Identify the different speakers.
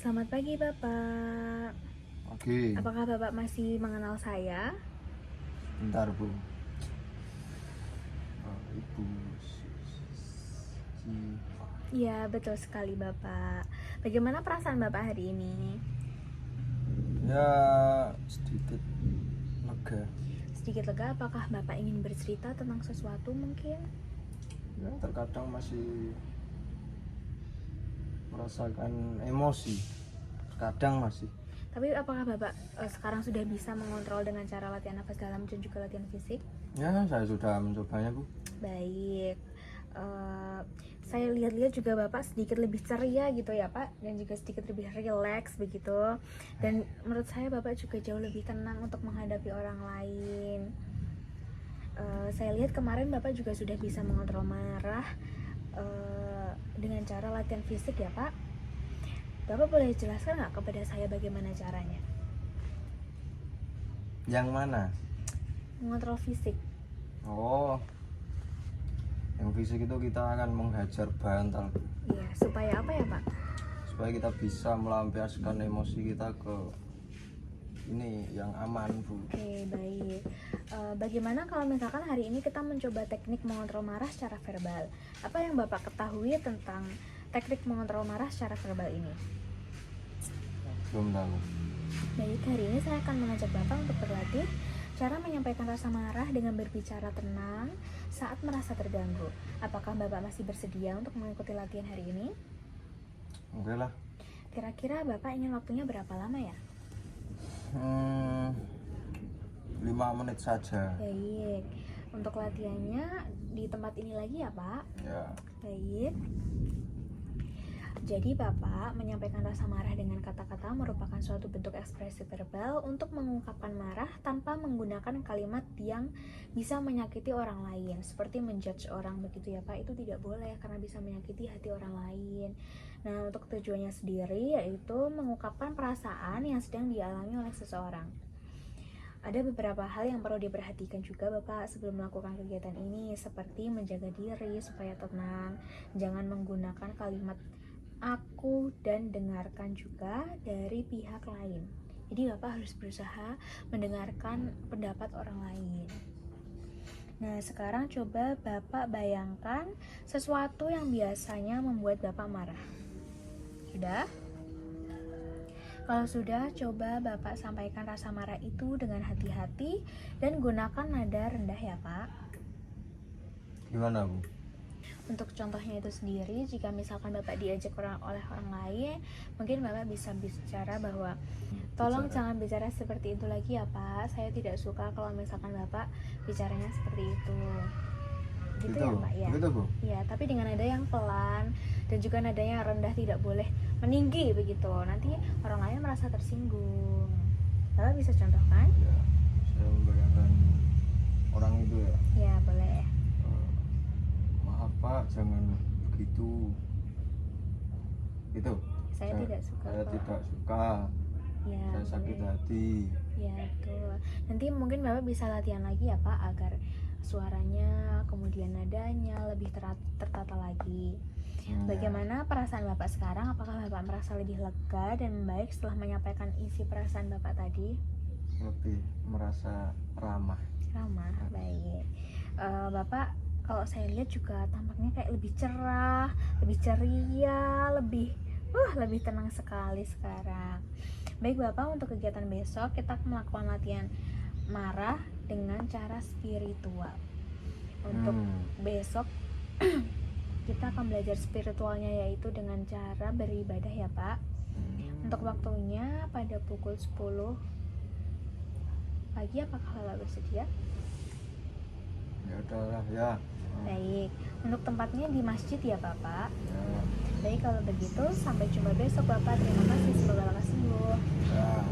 Speaker 1: Selamat pagi Bapak.
Speaker 2: Oke,
Speaker 1: Apakah Bapak masih mengenal saya?
Speaker 2: bentar Bu. Ibu si
Speaker 1: Iya, betul sekali Bapak. Bagaimana perasaan Bapak hari ini?
Speaker 2: ya sedikit lega.
Speaker 1: Sedikit lega, apakah Bapak ingin bercerita tentang sesuatu mungkin?
Speaker 2: Ya, terkadang masih merasakan emosi. Terkadang masih.
Speaker 1: Tapi apakah Bapak sekarang sudah bisa mengontrol dengan cara latihan nafas dalam dan juga latihan fisik?
Speaker 2: Ya, saya sudah mencobanya Bu.
Speaker 1: Baik. Saya lihat-lihat juga Bapak sedikit lebih ceria gitu ya Pak, dan juga sedikit lebih rileks begitu. Dan menurut saya Bapak juga jauh lebih tenang untuk menghadapi orang lain. Saya lihat kemarin Bapak juga sudah bisa mengontrol marah dengan cara latihan fisik ya Pak. Bapak boleh jelaskan nggak kepada saya bagaimana caranya
Speaker 2: Yang mana?
Speaker 1: mengontrol fisik?
Speaker 2: Oh, yang fisik itu kita akan menghajar bantal Bu.
Speaker 1: Iya, supaya apa ya Pak?
Speaker 2: Supaya kita bisa melampiaskan emosi kita ke ini yang aman Bu.
Speaker 1: Oke, baik. Bagaimana kalau misalkan hari ini kita mencoba teknik mengontrol marah secara verbal? Apa yang Bapak ketahui tentang teknik mengontrol marah secara verbal ini?
Speaker 2: Belum tahu.
Speaker 1: Baik, hari ini saya akan mengajak Bapak untuk berlatih cara menyampaikan rasa marah dengan berbicara tenang saat merasa terganggu. Apakah Bapak masih bersedia untuk mengikuti latihan hari ini?
Speaker 2: Oke lah.
Speaker 1: Kira-kira Bapak ingin waktunya berapa lama ya?
Speaker 2: 5 menit saja.
Speaker 1: Baik, untuk latihannya di tempat ini lagi ya Pak?
Speaker 2: Ya.
Speaker 1: Baik. Jadi Bapak menyampaikan rasa marah dengan kata-kata merupakan suatu bentuk ekspresi verbal untuk mengungkapkan marah tanpa menggunakan kalimat yang bisa menyakiti orang lain, seperti menjudge orang begitu ya Pak. Itu tidak boleh karena bisa menyakiti hati orang lain. Nah, untuk tujuannya sendiri yaitu mengungkapkan perasaan yang sedang dialami oleh seseorang. Ada beberapa hal yang perlu diperhatikan juga Bapak sebelum melakukan kegiatan ini, seperti menjaga diri supaya tenang, jangan menggunakan kalimat aku dan dengarkan juga dari pihak lain. Jadi Bapak harus berusaha mendengarkan pendapat orang lain. Nah, sekarang coba Bapak bayangkan sesuatu yang biasanya membuat Bapak marah. Sudah? Kalau sudah, coba Bapak sampaikan rasa marah itu dengan hati-hati dan gunakan nada rendah ya Pak.
Speaker 2: Gimana Bu?
Speaker 1: Untuk contohnya itu sendiri, jika misalkan Bapak diajak oleh orang lain, mungkin Bapak bisa bicara bahwa tolong jangan bicara seperti itu lagi ya Pak, saya tidak suka kalau misalkan Bapak bicaranya seperti itu. Gitu ya Pak ya?
Speaker 2: Begitu Bu?
Speaker 1: Ya, tapi dengan nada yang pelan dan juga nada yang rendah, tidak boleh meninggi begitu. Nanti orang lain merasa tersinggung. Bapak bisa contohkan?
Speaker 2: Ya, saya membayangkan orang itu ya.
Speaker 1: Ya, boleh.
Speaker 2: Maaf Pak, jangan begitu. Gitu.
Speaker 1: Saya tidak suka
Speaker 2: Saya
Speaker 1: kok.
Speaker 2: tidak suka.
Speaker 1: Ya,
Speaker 2: Saya sakit
Speaker 1: boleh.
Speaker 2: hati.
Speaker 1: Ya, betul. Nanti mungkin Bapak bisa latihan lagi ya Pak, agar suaranya, kemudian nadanya lebih tertata lagi. Bagaimana perasaan Bapak sekarang? Apakah Bapak merasa lebih lega dan membaik setelah menyampaikan isi perasaan Bapak tadi?
Speaker 2: Lebih merasa ramah.
Speaker 1: Ramah, baik. Bapak, kalau saya lihat juga tampaknya kayak lebih cerah, lebih ceria, lebih tenang sekali sekarang. Baik Bapak, untuk kegiatan besok kita melakukan latihan marah dengan cara spiritual. Untuk besok kita akan belajar spiritualnya, yaitu dengan cara beribadah ya Pak. Untuk waktunya pada pukul 10 pagi, apakah Bapak bersedia?
Speaker 2: Ya udahlah ya.
Speaker 1: Baik, untuk tempatnya di masjid ya Bapak.
Speaker 2: Ya.
Speaker 1: Baik, kalau begitu sampai jumpa besok Bapak. Terima kasih, semoga lekas sembuh.
Speaker 2: Ya.